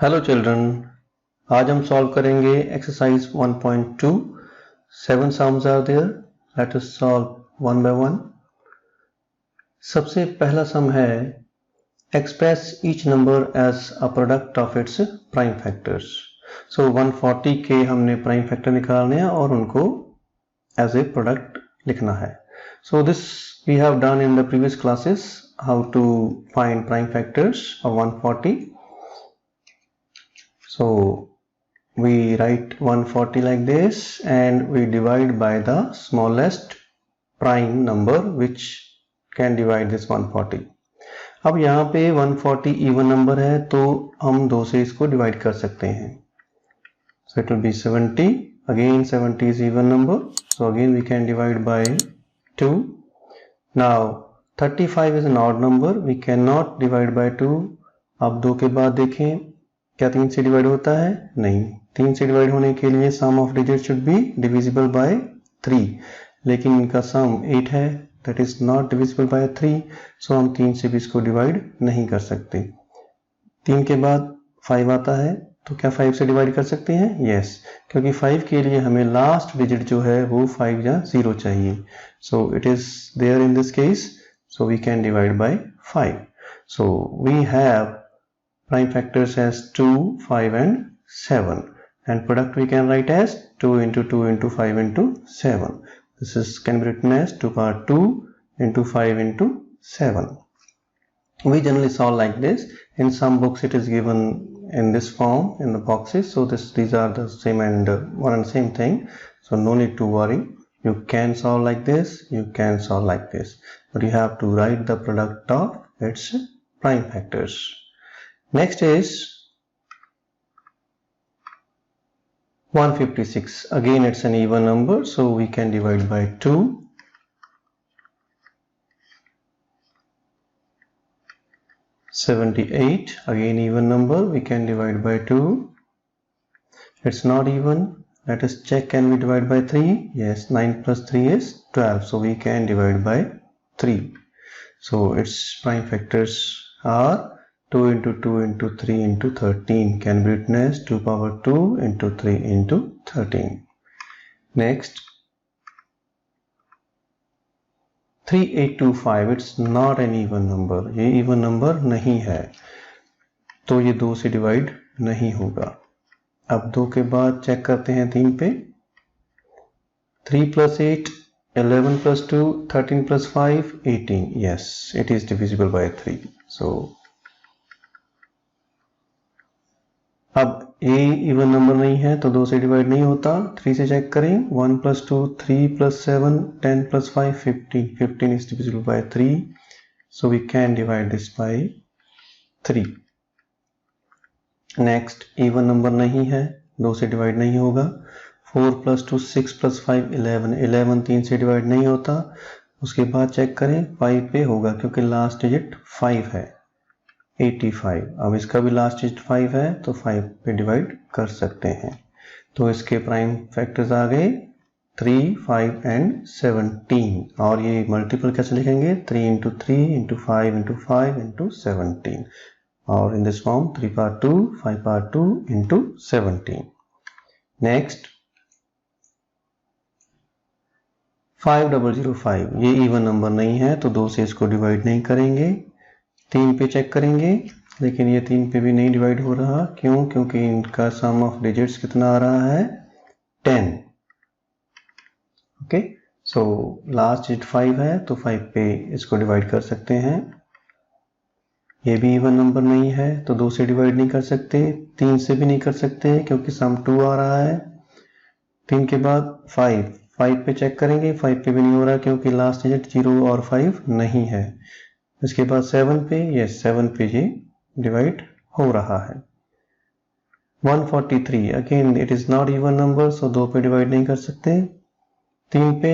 Hello children, आज हम solve करेंगे exercise 1.2। 7 sums are there. Let us solve one by one. सबसे पहला सम है express each number as a product of its prime factors. So 140 के हमने prime factor निकालने हैं और उनको एज ए प्रोडक्ट लिखना है। So this we have done in the previous classes, how to find prime factors of 140। So we write 140 like this and we divide by the smallest prime number which can divide this 140. अब यहाँ पे 140 even number है तो हम 2 से इसको divide कर सकते हैं. So it will be 70. Again 70 is even number. So again we can divide by 2. Now 35 is an odd number. We cannot divide by 2. अब 2 के बाद देखें क्या 3 से डिवाइड होता है? नहीं। 3 से डिवाइड होने के लिए sum of digit should be divisible by 3, लेकिन इनका सम 8 है, that is not divisible by 3, so हम 3 से भी इसको डिवाइड नहीं कर सकते। 3 के बाद 5 आता है तो क्या 5 से डिवाइड कर सकते हैं? यस, क्योंकि 5 के लिए हमें लास्ट डिजिट जो है वो 5 या 0 चाहिए। So it is there in this case, so we can divide by 5। So we have prime factors as 2, 5 and 7, and product we can write as 2 into 2 into 5 into 7. This can be written as 2 power 2 into 5 into 7. We generally solve like this. In some books it is given in this form in the boxes, so these are the same and one and same thing, so no need to worry. You can solve like this, you can solve like this, but you have to write the product of its prime factors. Next is 156. Again it's an even number, so we can divide by 2. 78, again even number, we can divide by 2. It's not even. Let us check, can we divide by 3? Yes, 9 plus 3 is 12, so we can divide by 3. So its prime factors are 2 into 2 into 3 into 13, can be written as 2 power 2 into 3 into 13. Next 3825, it's not an even number, ये even number नहीं है तो ये 2 से divide नहीं होगा। अब 2 के बाद चेक करते हैं 3 पे। 3 plus 8, 11 plus 2, 13 plus 5, 18. Yes, it is divisible by 3. So अब a इवन नंबर नहीं है तो 2 से डिवाइड नहीं होता। 3 से चेक करें। 1 plus 2, 3 plus 7, 10 plus 5, 15. 15 is divisible by 3, so we can divide this by 3. Next even number नहीं है, 2 से डिवाइड नहीं होगा। 4 plus 2, 6 plus 5, 11. 11 3 से डिवाइड नहीं होता। उसके बाद चेक करें 5 पे होगा क्योंकि लास्ट डिजिट 5 है। 85, अब इसका भी लास्ट डिजिट 5 है तो 5 पे डिवाइड कर सकते हैं। तो इसके प्राइम फैक्टर्स आ गए 3, 5 एंड 17, और ये मल्टीपल कैसे लिखेंगे? 3 into 3 into 5 into 5 into 17, और in this form 3 power 2, 5 power 2 into 17. Next 5005, ये इवन नंबर नहीं है तो 2 से इसको डिवाइड नहीं करेंगे। 3 पे चेक करेंगे, लेकिन ये 3 पे भी नहीं डिवाइड हो रहा। क्यों? क्योंकि इनका सम ऑफ डिजिट्स कितना आ रहा है? 10. ओके, सो लास्ट डिजिट 5 है तो 5 पे इसको डिवाइड कर सकते हैं। ये भी इवन नंबर नहीं है तो 2 से डिवाइड नहीं कर सकते। 3 से भी नहीं कर सकते क्योंकि सम 2 आ रहा है। 3 के बाद 5 पे चेक करेंगे, 5 पे भी नहीं हो रहा क्योंकि लास्ट डिजिट 0 और 5 नहीं है। इसके बाद 7 पे, यस 7 पे ये डिवाइड हो रहा है। 143, again it is not even number, so 2 पे डिवाइड नहीं कर सकते। 3 पे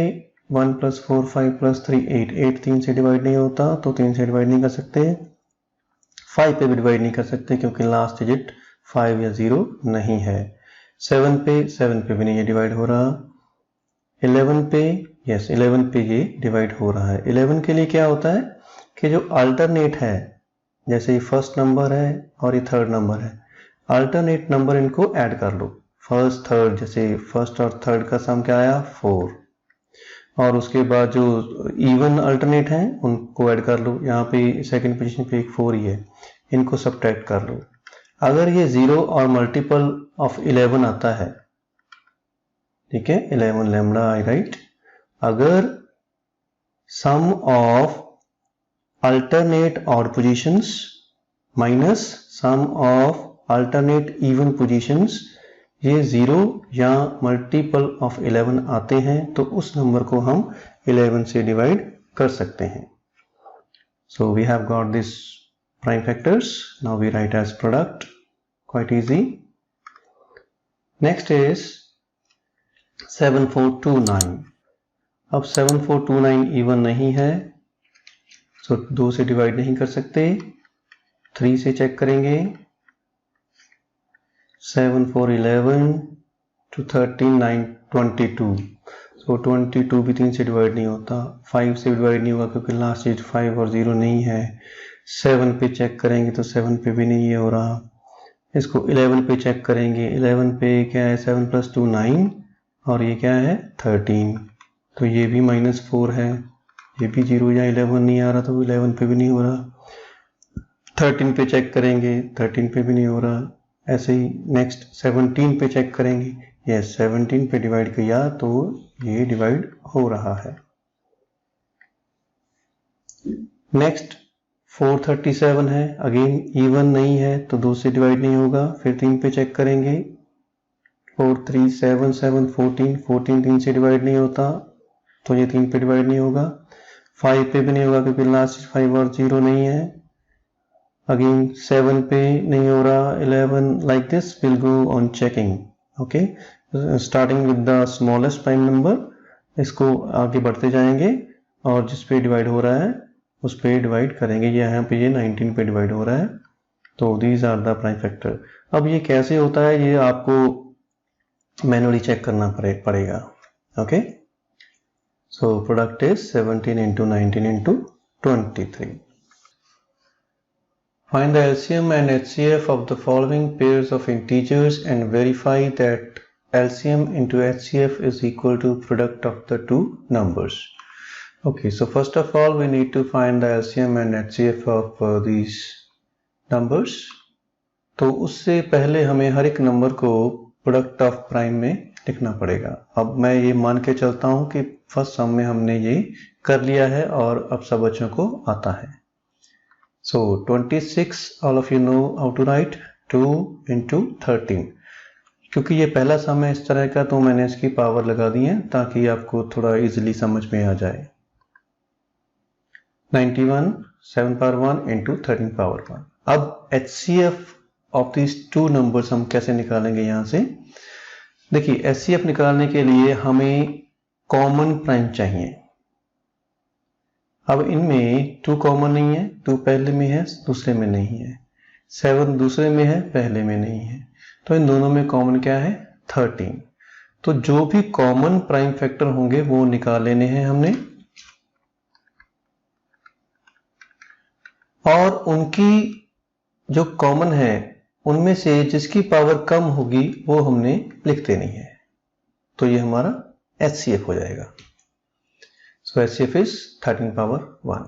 1 plus 4, 5 plus 3, 8. 8 3 से डिवाइड नहीं होता तो 3 से डिवाइड नहीं कर सकते। 5 पे भी डिवाइड नहीं कर सकते क्योंकि लास्ट डिजिट 5 या 0 नहीं है। 7 पे भी नहीं ये डिवाइड हो रहा। 11 पे, यस 11 पे ये डिवाइड हो रहा है। 11 के लिए क्या होता है कि जो अल्टरनेट है, जैसे ये फर्स्ट नंबर है और ये थर्ड नंबर है, अल्टरनेट नंबर इनको ऐड कर लो, फर्स्ट थर्ड, जैसे फर्स्ट और थर्ड का सम क्या आया 4, और उसके बाद जो इवन अल्टरनेट हैं उनको ऐड कर लो, यहाँ पे सेकंड पोजीशन पे एक 4 ही है, इनको सब्ट्रैक्ट कर लो। अगर ये 0 और मल्टीपल ऑफ 11 आता है, ठीक है, 11 लैम्डा आई राइट, अगर sum of alternate odd positions minus sum of alternate even positions ये 0 या मल्टीपल ऑफ 11 आते हैं तो उस नंबर को हम 11 से डिवाइड कर सकते हैं। So we have got this prime factors. Now we write as product, quite easy. Next is 7429. अब 7429 इवन नहीं है, so 2 से डिवाइड नहीं कर सकते, 3 से चेक करेंगे, 7 4 11 to 13 9 22, so 22 भी 3 से डिवाइड नहीं होता, 5 से डिवाइड नहीं होगा क्योंकि लास्ट डिजिट 5 और 0 नहीं है, 7 पे चेक करेंगे तो 7 पे भी नहीं हो रहा, इसको 11 पे चेक करेंगे, 11 पे क्या है 7 + 2 9 और ये क्या है 13, तो ये भी -4 है, ये भी 0 या 11 नहीं आ रहा तो 11 पे भी नहीं हो रहा, 13 पे चेक करेंगे 13 पे भी नहीं हो रहा, ऐसे ही नेक्स्ट 17 पे चेक करेंगे, ये 17 पे डिवाइड किया तो ये डिवाइड हो रहा है। नेक्स्ट 437 है, अगेन इवन नहीं है तो 2 से डिवाइड नहीं होगा, फिर 3 पे चेक करेंगे, 4 3 7 7 14 14 3 से डिवाइड नहीं होता तो ये 3 पे डिवाइड नहीं होगा, 5 पे भी नहीं होगा क्योंकि लास्ट 5 और 0 नहीं है, अगेन 7 पे नहीं हो रहा, 11 like this will go on checking, okay, starting with the smallest prime number, इसको आगे बढ़ते जाएंगे और जिस पे डिवाइड हो रहा है उस पे डिवाइड करेंगे, यहाँ पे ये 19 पे डिवाइड हो रहा है, तो these are the prime factor. अब ये कैसे होता है ये आपको मैनुअली चेक करना पड़ेगा, okay. So product is 17 × 19 × 23. Find the LCM and HCF of the following pairs of integers and verify that LCM into HCF is equal to product of the two numbers. Okay, so first of all we need to find the LCM and HCF of these numbers. तो उससे पहले हमें हर एक number को product of prime में लिखना पड़ेगा। अब मैं ये मान के चलता हूँ कि फर्स्ट सम में हमने ये कर लिया है और अब सब बच्चों को आता है। So 26 all of you know how to write 2 × 13, क्योंकि ये पहला सम है इस तरह का तो मैंने इसकी पावर लगा दी है ताकि आपको थोड़ा इजीली समझ में आ जाए। 91 7 power 1 × 13 power 1। अब HCF of this two numbers हम कैसे निकालेंगे यहाँ से? देखिए HCF निकालने के लिए हमें कॉमन प्राइम चाहिए। अब इनमें 2 कॉमन नहीं है, 2 पहले में है दूसरे में नहीं है, 7 दूसरे में है पहले में नहीं है, तो इन दोनों में कॉमन क्या है 13। तो जो भी कॉमन प्राइम फैक्टर होंगे वो निकाल लेने हैं हमने और उनकी जो कॉमन है उनमें से जिसकी पावर कम होगी वो हमने लिख देनी है, तो ये हमारा HCF हो जाएगा। सो HCF इज 13 power 1।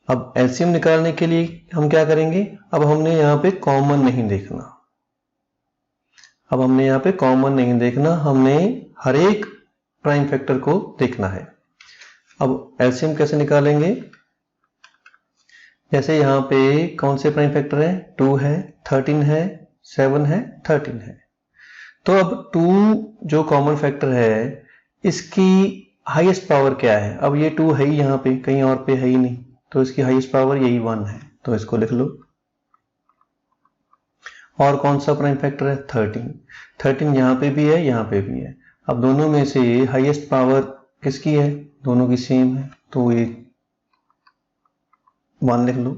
अब LCM निकालने के लिए हम क्या करेंगे? अब हमने यहाँ पे कॉमन नहीं देखना, हमने हर एक प्राइम फैक्टर को देखना है। अब LCM कैसे निकालेंगे? जैसे यहाँ पे कौन से प्राइम फैक्टर है? 2 है, 13 है, 7 है, 13 है। तो अब 2 जो कॉमन फैक्टर है इसकी हाईएस्ट पावर क्या है? अब ये 2 है ही यहाँ पे, कहीं और पे है ही नहीं, तो इसकी हाईएस्ट पावर यही 1 है, तो इसको लिख लो। और कौन सा प्राइम फैक्टर है? 13 यहाँ पे भी है, यहाँ पे भी है। अब दोनों में से हाईएस्ट पावर किसकी है? दोनों की सेम है, तो ये 1 लिख लो।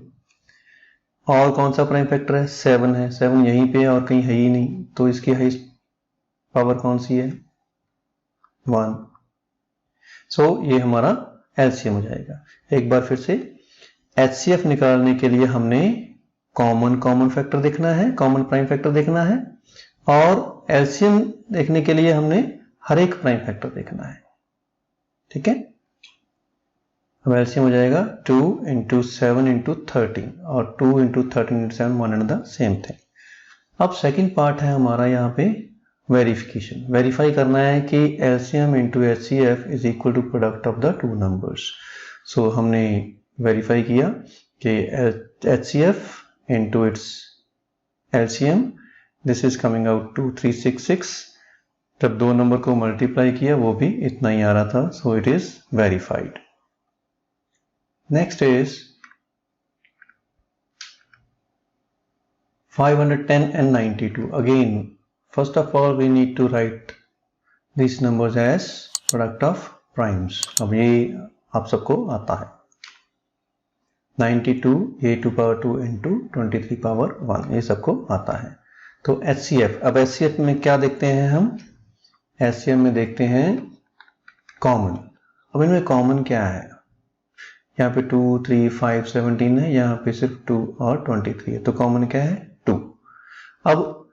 और कौन सा प्राइम फैक्टर है? 7 है, 7 यहीं पे और कहीं है ही नहीं, तो इसकी हाईएस्ट पावर कौन सी है? 1। सो ये हमारा LCM हो जाएगा। एक बार फिर से HCF निकालने के लिए हमने कॉमन फैक्टर देखना है, कॉमन प्राइम फैक्टर देखना है, और एलसीएम देखने के लिए हमने हर एक प्राइम फैक्टर देखना है। ठीक है, अब एलसीएम हो जाएगा 2 × 7 × 13 और 2 × 13 × 7 one and the same thing. अब सेकंड पार्ट है हमारा यहाँ पे वेरिफिकेशन। वेरीफाई करना है कि LCM × HCF is equal to product of the two numbers. So हमने वेरीफाई किया कि HCF into its LCM, this is coming out to 366। जब दो नंबर को मल्टीप्लाई किया वो भी इतना ही आ रहा था, so it is verified। Next is 510 and 92। Again, first of all we need to write these numbers as product of primes। अब ये आप सबको आता है। 92 a⁴ into 23⁴ ये सबको आता है। तो HCF, अब HCF में क्या देखते हैं हम? HCF में देखते हैं कॉमन। अब इनमें कॉमन क्या है? यहाँ पे 2, 3, 5, 17 है, यहाँ पे सिर्फ 2 और 23 है, तो कॉमन क्या है? 2। अब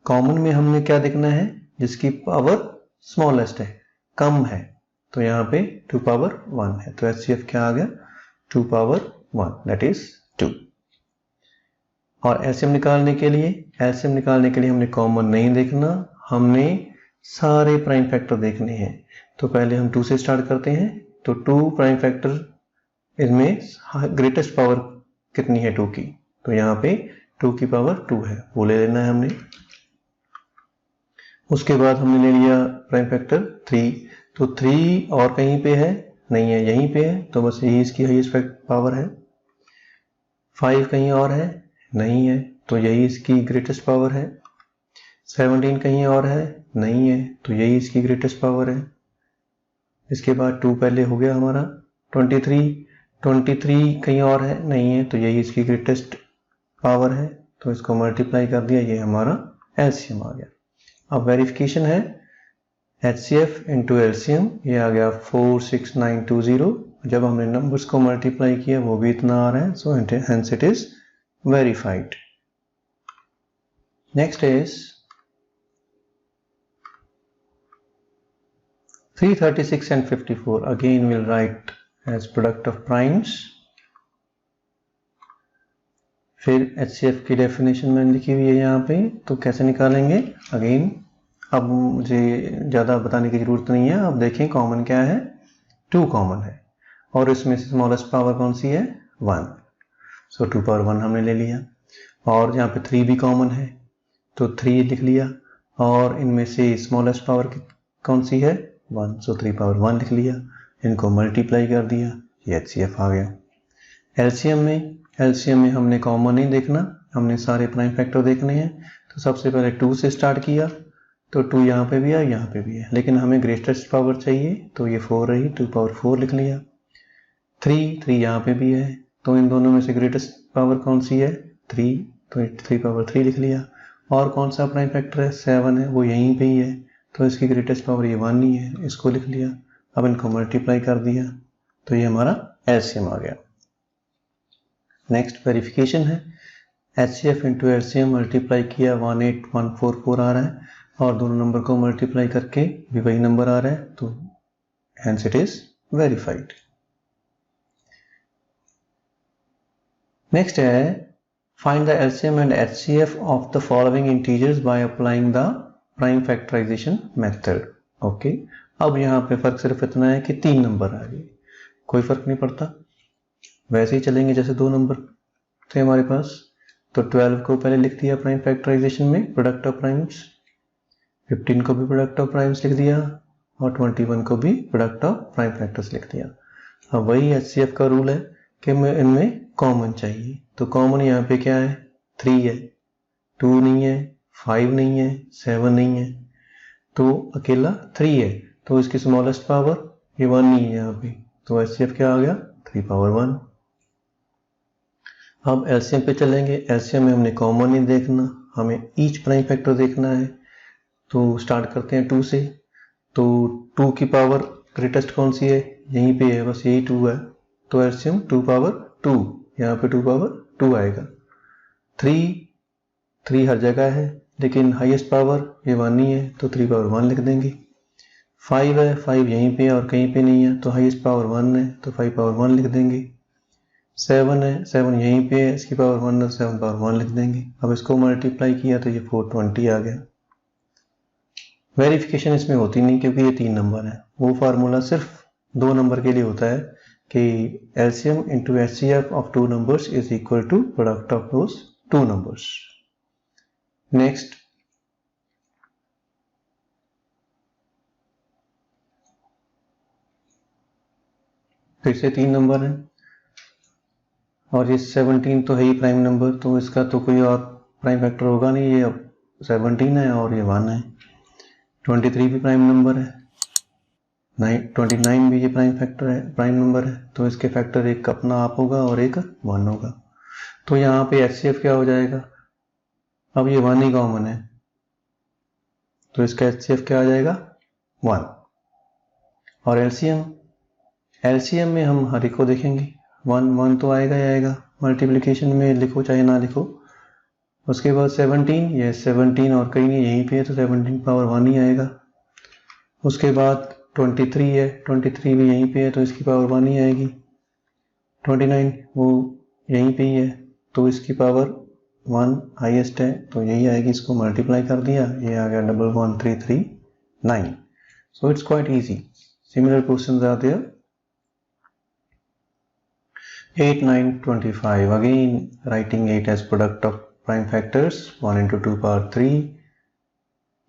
कॉमन में हमने क्या देखना है? जिसकी पावर स्मॉलेस्ट है, कम है, तो यहाँ पे 2⁴ है, तो HCF क्या आ गया? 2⁴ 1, that is 2। और एलसीएम निकालने के लिए हमने कॉमन नहीं देखना, हमने सारे प्राइम फैक्टर देखने हैं। तो पहले हम 2 से स्टार्ट करते हैं। तो 2 प्राइम फैक्टर, इसमें ग्रेटेस्ट पावर कितनी है 2 की? तो यहाँ पे 2 की पावर 2 है, वो ले लेना है हमने। उसके बाद हमने ले लिया प्राइम फैक्टर 3। तो 3 और कहीं पे है? नहीं है, यहीं पे है, तो बस यही इसकी हाईएस्ट पावर है। 5 कहीं और है? नहीं है, तो यही इसकी ग्रेटेस्ट पावर है। 17 कहीं और है? नहीं है, तो यही इसकी ग्रेटेस्ट पावर है। इसके बाद 2 पहले हो गया हमारा। 23 कहीं और है? नहीं है, तो यही इसकी ग्रेटेस्ट पावर है, तो इसको मल्टीप्लाई कर दिया, ये हमारा एलसीएम आ गया। अब वेरिफिकेशन है HCF × LCM, ये आ गया 46920। जब हमने नंबर्स को मल्टीप्लाई किया वो भी इतना आ रहा है, so hence it is verified. Next is 336 and 54। Again will write as product of primes. फिर HCF की डेफिनेशन मैंने लिखी हुई है यहाँ पे, तो कैसे निकालेंगे? अगेन अब मुझे ज़्यादा बताने की ज़रूरत नहीं है। अब देखें कॉमन क्या है? 2 कॉमन है, और इसमें से स्मॉलेस्ट पावर कौन सी है? 1। सो 2⁴ हमने ले लिया। और यहाँ पे 3 भी कॉमन है, तो 3 लिख लिया, और इनमें से स्मॉलेस्ट पावर कौन सी है? 1, सो 3⁴ लिख लिया। इनको मल्टीप्लाई कर दिया, ये HCF आ गया। एलसीएम में हमने कॉमन नहीं देखना, हमने सारे प्राइम फैक्टर देखने हैं। तो सबसे पहले 2 से स्टार्ट किया, तो 2 यहाँ पे भी है, यहाँ पे भी है, लेकिन हमें ग्रेटेस्ट पावर चाहिए, तो ये 4 रही, 2⁴ लिख लिया। 3 यहाँ पे भी है, तो इन दोनों में से ग्रेटेस्ट पावर कौन सी है? 3, तो 3⁴ लिख लिया। और कौन सा प्राइम फैक्टर है? 7 है, वो यहीं पे ही है, तो इसकी ग्रेटेस्ट पावर ये 1 ही है, इसको लिख लिया। अब इनको मल्टीप्लाई कर दिया, तो ये हमारा एलसीएम आ गया। नेक्स्ट वेरिफिकेशन है HCF × LCM मल्टीप्लाई किया 18144 आ रहा है, और दोनों नंबर को मल्टीप्लाई करके भी वही नंबर आ रहा है, तो hence it is verified. Next है find the LCM and HCF of the following integers by applying the prime factorisation method. Okay, अब यहाँ पे फर्क सिर्फ इतना है कि 3 नंबर आ गए, कोई फर्क नहीं पड़ता, वैसे ही चलेंगे जैसे 2 नंबर थे हमारे पास। तो 12 को पहले लिख दिया प्राइम फैक्टराइजेशन में, प्रोडक्ट ऑफ प्राइम्स। 15 को भी प्रोडक्ट ऑफ प्राइम्स लिख दिया, और 21 को भी प्रोडक्ट ऑफ प्राइम फैक्टर्स लिख दिया। अब वही HCF का रूल है कि इनमें कॉमन चाहिए, तो कॉमन यहाँ पे क्या है? 3 है, 2 नहीं है, 5 नहीं है, 7 नहीं है, तो अकेला 3 है, तो इसकी स्मॉलेस्ट पावर ये 1 नहीं है यहाँ पे, तो HCF क्या आ गया? 3⁴ अब LCM पे चलेंगे। LCM में हमने कॉमन नहीं देखना, हमें ईच प्राइम फैक्टर देखना है। तो स्टार्ट करते हैं 2 से। तो 2 की पावर ग्रेटेस्ट कौन सी है? यहीं पे है, बस यही 2 है, तो LCM 2⁴2, यहाँ पे 2⁴2 आएगा। 3 हर जगह है, लेकिन हाईएस्ट पावर ये 1 ही है तो 3 पावर 1 लिख देंगे। 5 है, 5 यहीं पे और कहीं पे नहीं है तो हाईएस्ट पावर 1 है तो 5 पावर 1 लिख देंगे। 7 है, 7 यहीं पे है, इसकी पावर 1 है, 7 पावर 1 लिख देंगे। अब इसको मल्टीप्लाई किया तो ये 420 आ गया। वेरिफिकेशन इसमें होती नहीं क्योंकि ये 3 नंबर है। वो फार्मूला सिर्फ 2 नंबर के लिए होता है कि LCM into HCF of 2 numbers is equal to product of those 2 numbers. Next, फिर से 3 नंबर है और ये 17 तो है ही प्राइम नंबर, तो इसका तो कोई और प्राइम फैक्टर होगा नहीं। ये 17 है और ये 1 है। 23 भी प्राइम नंबर है, 29 भी ये प्राइम फैक्टर है, प्राइम नंबर है, तो इसके फैक्टर एक अपना आप होगा और एक 1 होगा। तो यहाँ पे HCF क्या हो जाएगा, अब ये 1 ही कॉमन है तो इसका HCF क्या आ जाएगा 1। और LCM में हम हर एक को देखेंगे, 1 तो आएगा ही आएगा, मल्टीप्लिकेशन में लिखो चाहे ना लिखो। उसके बाद 17, ये 17 और कहीं नहीं यहीं पे है तो 17 पावर 1 ही आएगा। उसके बाद 23 है, 23 भी यहीं पे है तो इसकी पावर 1 ही आएगी। 29 वो यहीं पे ही है तो इसकी पावर 1 हाईएस्ट है तो यही आएगी। इसको मल्टीप्लाई कर दिया, ये आ गया 11339। So it's quite easy. Similar questions are there. 8, 9, 25. Again, writing 8 as product of prime factors, 1 into 2 power 3,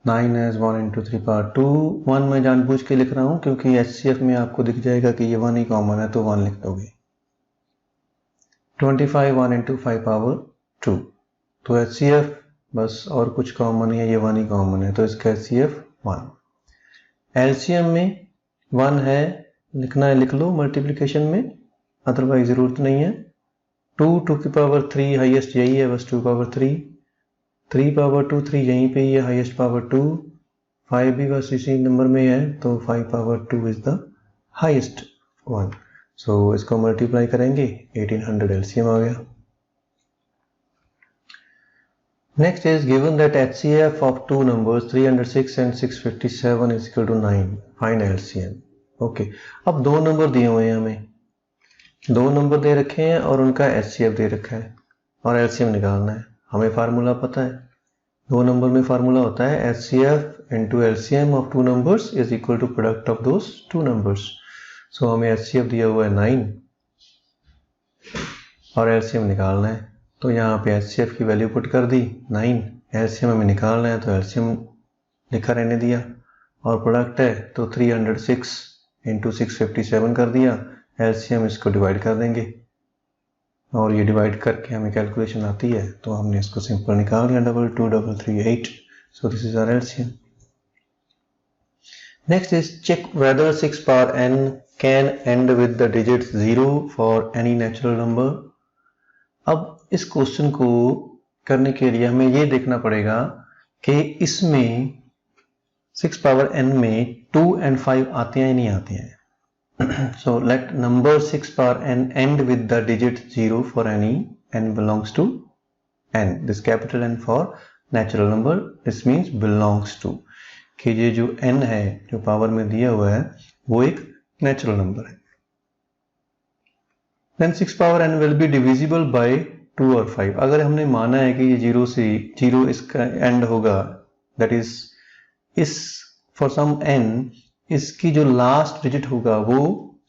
9 as 1 into 3 power 2. 1 मैं जानबूझ के लिख रहा हूँ क्योंकि HCF में आपको दिख जाएगा कि ये 1 ही कॉमन है तो 1 लिख दोगे। 25, 1 into 5 power 2. तो HCF बस और कुछ कॉमन नहीं है, ये 1 ही कॉमन है तो इसका HCF 1। LCM में 1 है, लिखना है लिख लो मल्टीप्लिकेशन में, अदरवाइज जरूरत नहीं है। 2 की पावर 3 हाईएस्ट यही है, बस 2 पावर 3, 3 पावर 2 3 यहीं पे ही है, हाईएस्ट पावर 2, 5 भी बस इसी नंबर में है तो 5 power 2 is the highest one. So इसको मल्टीप्लाई करेंगे, 1800 LCM आ गया। Next is given that HCF of 2 numbers 306 and 657 is equal to 9. Find LCM। Okay, अब 2 नंबर दिए हुए हैं, हमें 2 नंबर दे रखे हैं और उनका HCF दे रखा है और LCM निकालना है। हमें फार्मूला पता है, 2 नंबर में फार्मूला होता है HCF into LCM of 2 numbers is equal to product of those 2 numbers. सो हमें HCF दिया हुआ है 9 और LCM निकालना है तो यहाँ पे HCF की वैल्यू पुट कर दी 9, LCM हमें निकालना है तो LCM लिखा रहने दिया और प्रोडक्ट है तो 306 into 657 कर दिया। LCM इसको डिवाइड कर देंगे और ये डिवाइड करके हमें कैलकुलेशन आती है तो हमने इसको सिंपल निकाल लिया, 22338। So this is our LCM। Next is check whether 6 power n can end with the digit 0 for any natural number. अब इस क्वेश्चन को करने के लिए हमें ये देखना पड़ेगा कि इसमें 6 power n में 2 and 5 आते हैं या नहीं आते हैं। So let number 6 power n end with the digit 0 for any n belongs to n. This capital N for natural number. This means belongs to. कि ये जो n है जो पावर में दिया हुआ है वो एक नेचुरल नंबर है। Then 6 power n will be divisible by 2 और 5। अगर हमने माना है कि ये 0 से 0 इसका एंड होगा, that is इस for some n इसकी जो लास्ट डिजिट होगा वो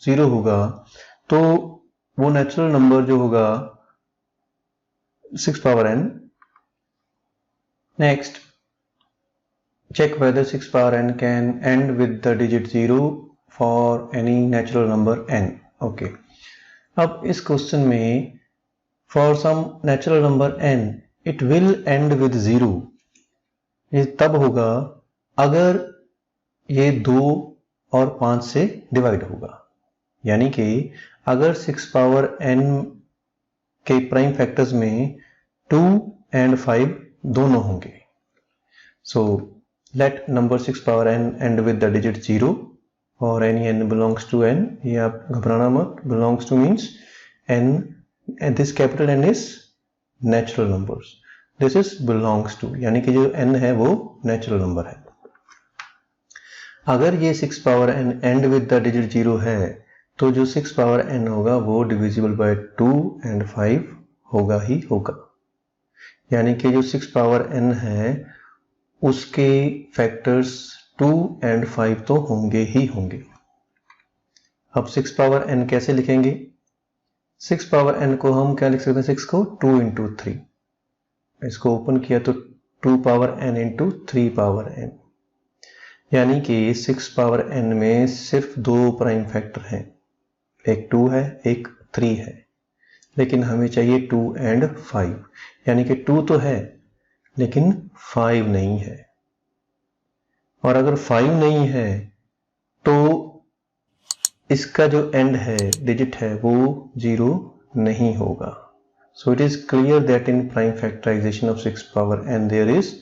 0 होगा तो वो नेचुरल नंबर जो होगा 6 power n। Next check whether 6 power n can end with the digit 0 for any natural number n। Okay, अब इस क्वेश्चन में for some natural number n it will end with 0। ये तब होगा अगर ये 2 और 5 से डिवाइड होगा, यानी कि अगर 6 power n के प्राइम फैक्टर्स में 2 and 5 दोनों होंगे। So let number 6 power n end with the digit 0 और any n belongs to n। ये आप घबराना मत, belongs to means n, this capital N is natural numbers, this is belongs to, यानी कि जो n है वो नेचुरल नंबर है। अगर ये 6 power n end with the digit 0 है तो जो 6 पावर n होगा वो डिविजिबल बाय 2 एंड 5 होगा ही होगा, यानी कि जो 6 पावर n है उसके फैक्टर्स 2 एंड 5 तो होंगे ही होंगे। अब 6 पावर n कैसे लिखेंगे? 6 पावर n को हम क्या लिख सकते हैं? 6 को 2 इंटू 3, इसको ओपन किया तो 2 power n into 3 power n, यानी कि 6 पावर n में सिर्फ 2 प्राइम फैक्टर हैं, एक 2 है एक 3 है, लेकिन हमें चाहिए 2 एंड 5, यानी कि 2 तो है लेकिन 5 नहीं है, और अगर 5 नहीं है तो इसका जो एंड है डिजिट है वो 0 नहीं होगा। So it is clear that in prime factorization of 6 power n there is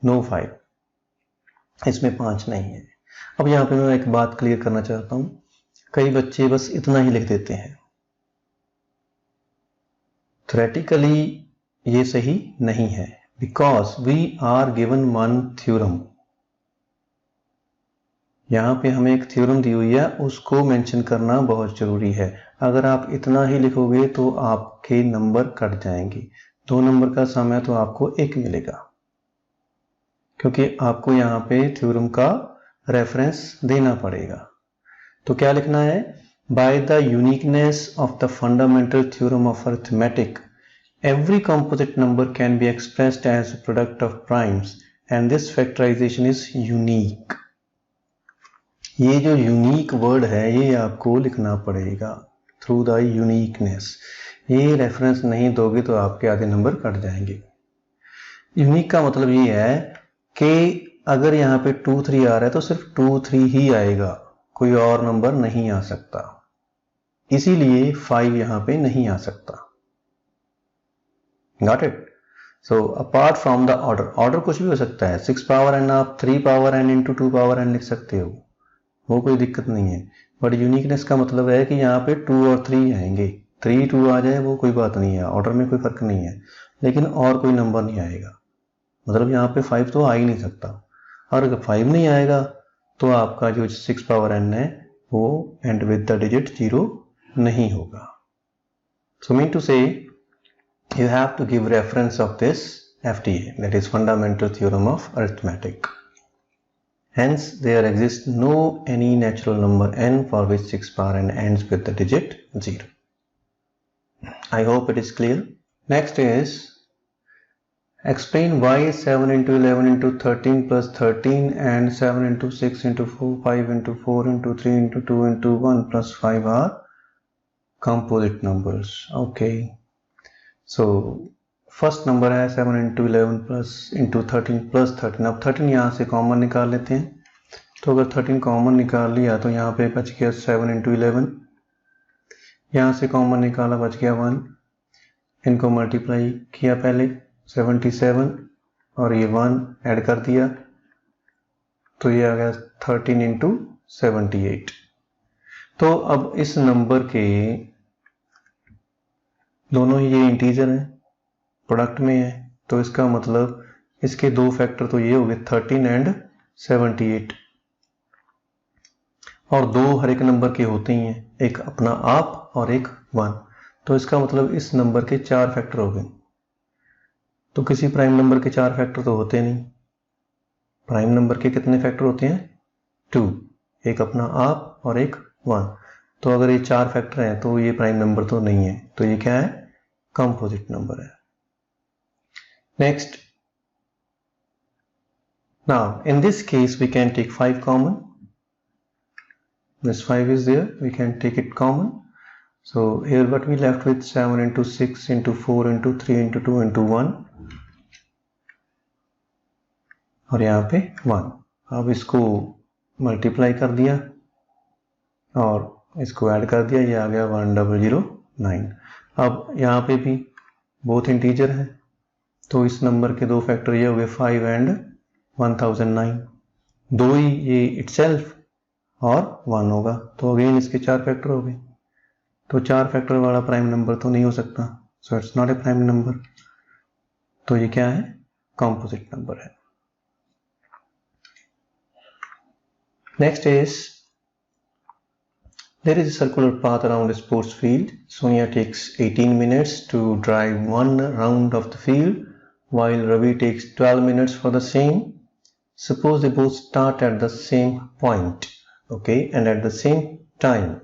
no 5, इसमें 5 नहीं है। अब यहां पे मैं एक बात क्लियर करना चाहता हूं, कई बच्चे बस इतना ही लिख देते हैं, थ्योरेटिकली ये सही नहीं है, because we are given one theorem, यहाँ पे हमें एक थ्योरम दी हुई है उसको मेंशन करना बहुत जरूरी है। अगर आप इतना ही लिखोगे तो आपके नंबर कट जाएंगे, 2 नंबर का सम है तो आपको 1 मिलेगा, क्योंकि आपको यहाँ पे थ्योरम का रेफरेंस देना पड़ेगा। तो क्या लिखना है? By the uniqueness of the fundamental theorem of arithmetic every composite number can be expressed as product of primes and this factorization is unique. ये जो यूनिक वर्ड है ये आपको लिखना पड़ेगा, थ्रू द यूनिकनेस। ये रेफरेंस नहीं दोगे तो आपके आधे नंबर कट जाएंगे। यूनिक का मतलब ये है कि अगर यहाँ पे 2 3 आ रहा है तो सिर्फ 2 3 ही आएगा, कोई और नंबर नहीं आ सकता, इसीलिए 5 यहाँ पे नहीं आ सकता। Got it? So apart from the order, order कुछ भी हो सकता है, 6 पावर n आप 3 power n into 2 power n लिख सकते हो, वो कोई दिक्कत नहीं है। बट यूनिकनेस का मतलब है कि यहाँ पे 2 और 3 आएंगे, 3 2 आ जाए वो कोई बात नहीं है, ऑर्डर में कोई फर्क नहीं है, लेकिन और कोई नंबर नहीं आएगा, मतलब यहाँ पे 5 तो आ ही नहीं सकता। और अगर 5 नहीं आएगा तो आपका जो 6 पावर n है वो एंड विद द डिजिट 0 नहीं होगा। सो मीन टू से you have to give reference of this FTA, that is fundamental theorem of arithmetic. Hence there exists no any natural number n for which 6 power n ends with the digit 0. I hope it is clear. Next is explain why 7 into 11 into 13 plus 13 and 7 into 6 into 4 5 into 4 into 3 into 2 into 1 plus 5 are composite numbers. Okay. So first number है 7 into 11 plus into 13 plus 13। अब 13 यहाँ से common निकाल लेते हैं, तो अगर 13 common निकाल लिया तो यहाँ पे बच गया 7 इंटू 11, यहाँ से कॉमन निकाला बच गया 1, इनको मल्टीप्लाई किया पहले 77 और ये 1 ऐड कर दिया तो ये आ गया 13 इंटू 78। तो अब इस नंबर के दोनों ही ये इंटीजर हैं, प्रोडक्ट में है, तो इसका मतलब इसके 2 फैक्टर तो ये हो गए 13 एंड 78, और 2 हर एक नंबर के होते ही हैं, एक अपना आप और एक 1, तो इसका मतलब इस नंबर के 4 फैक्टर हो गए। तो किसी प्राइम नंबर के 4 फैक्टर तो होते नहीं, प्राइम नंबर के कितने फैक्टर होते हैं? 2, एक अपना आप और एक 1, तो अगर ये 4 फैक्टर हैं तो ये प्राइम नंबर तो नहीं है, तो ये क्या है? कंपोजिट नंबर है। Next, now in this case we can take 5 common, this 5 is there, we can take it common. So here what we left with 7 into 6 into 4 into 3 into 2 into 1, और यहाँ पे 1। अब इसको मल्टीप्लाई कर दिया और इसको ऐड कर दिया, ये आ गया 1009। अब यहाँ पे भी बोथ इंटीजर हैं, तो इस नंबर के 2 फैक्टर ये हो गए 5 एंड 1009, 2 ही ये इटसेल्फ और 1 होगा, तो अगेन इसके 4 फैक्टर हो गए, तो 4 फैक्टर वाला प्राइम नंबर तो नहीं हो सकता, so it's not a prime number. तो ये क्या है, कॉम्पोजिट नंबर है। Next is there is a circular path around a sports field. Sonia takes 18 minutes to drive one round of the field while Ravi takes 12 minutes for the same. Suppose they both start at the same point, okay, and at the same time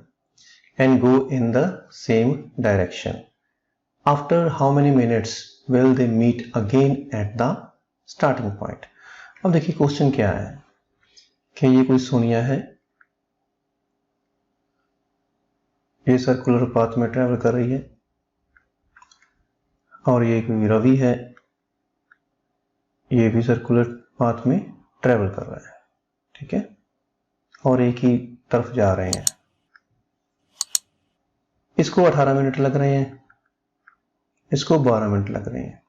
and go in the same direction. After how many minutes will they meet again at the starting point? अब देखिए question क्या है कि ये कोई सोनिया है, ये circular path में ट्रेवल कर रही है, और ये कोई रवि है, ये भी सर्कुलर पाथ में ट्रेवल कर रहा है, ठीक है, और एक ही तरफ जा रहे हैं। इसको 18 मिनट लग रहे हैं, इसको 12 मिनट लग रहे हैं।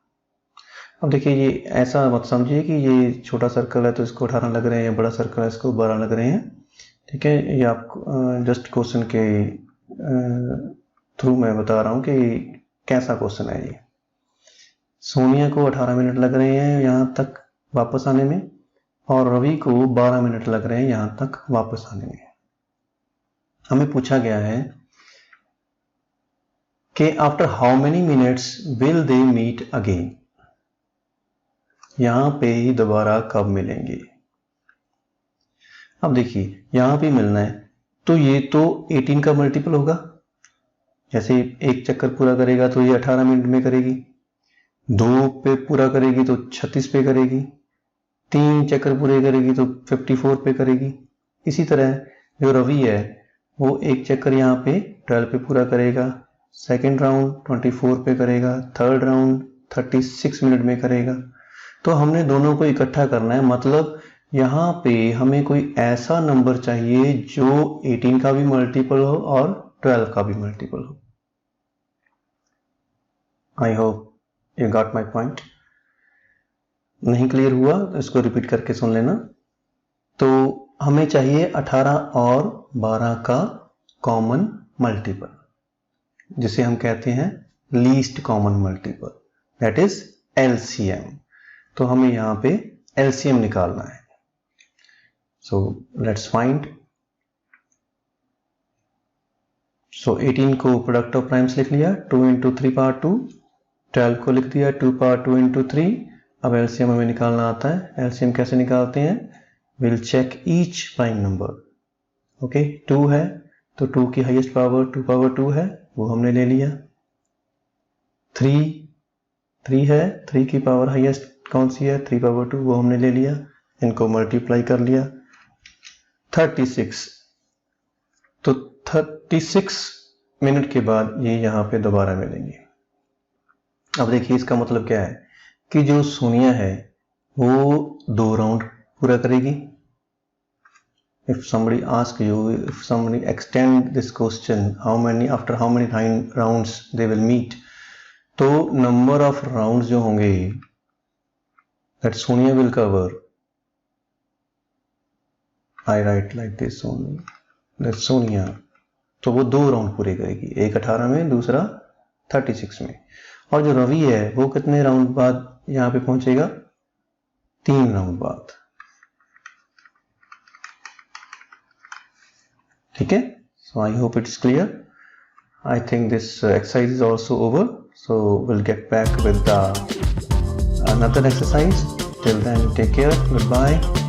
अब देखिए ये ऐसा मत समझिए कि ये छोटा सर्कल है तो इसको 18 लग रहे हैं, बड़ा सर्कल है इसको 12 लग रहे हैं, ठीक है। ये आपको जस्ट क्वेश्चन के थ्रू मैं बता रहा हूं कि कैसा क्वेश्चन है ये। सोनिया को 18 मिनट लग रहे हैं यहां तक वापस आने में, और रवि को 12 मिनट लग रहे हैं यहां तक वापस आने में। हमें पूछा गया है कि after how many minutes will they meet again, यहां पे ही दोबारा कब मिलेंगे। अब देखिए यहां पे मिलना है तो ये तो 18 का मल्टीपल होगा, जैसे एक चक्कर पूरा करेगा तो ये 18 मिनट में करेगी, 2 पे पूरा करेगी तो 36 पे करेगी, 3 चक्कर पूरे करेगी तो 54 पे करेगी। इसी तरह जो रवि है वो एक चक्कर यहाँ पे 12 पे पूरा करेगा, सेकेंड राउंड 24 पे करेगा, थर्ड राउंड 36 मिनट में करेगा। तो हमने दोनों को इकट्ठा करना है, मतलब यहाँ पे हमें कोई ऐसा नंबर चाहिए जो 18 का भी मल्टीपल हो और 12 का भी मल्टीपल हो। I hope you got my point. नहीं क्लियर हुआ तो इसको रिपीट करके सुन लेना। तो हमें चाहिए 18 और 12 का कॉमन मल्टीपल, जिसे हम कहते हैं least common multiple, that is LCM। तो हमें यहाँ पे LCM निकालना है। So let's find. So 18 को प्रोडक्ट ऑफ प्राइम्स लिख लिया, 2 into 3 power 2, 12 को लिख दिया 2 power 2 into 3। अब LCM हमें निकालना आता है। LCM कैसे निकालते हैं? We'll check each prime number. Okay, 2 है तो 2 की हाईएस्ट पावर 2 power 2 है, वो हमने ले लिया। 3 है, 3 की पावर हाईएस्ट कौन सी है? 3 power 2, वो हमने ले लिया। इनको मल्टीप्लाई कर लिया। 36, तो 36 मिनट के बाद ये यहाँ पे दोबारा मिलेंगे। अब देखिए इसका मतलब क्या है कि जो सोनिया है वो 2 राउंड पूरा करेगी। If somebody ask you, if somebody extend this question, after how many rounds they will meet, तो number of rounds जो होंगे that Sonia will cover, I write like this only, that Sonia, तो वो 2 round पूरे करेगी, एक 18 में, दूसरा 36 में। और जो रवि है वो कितने राउंड बाद यहाँ पे पहुंचेगा? 3 राउंड बाद, ठीक है। So I hope it's clear. I think this exercise is also over, so we'll get back with another exercise. Till then, take care, goodbye.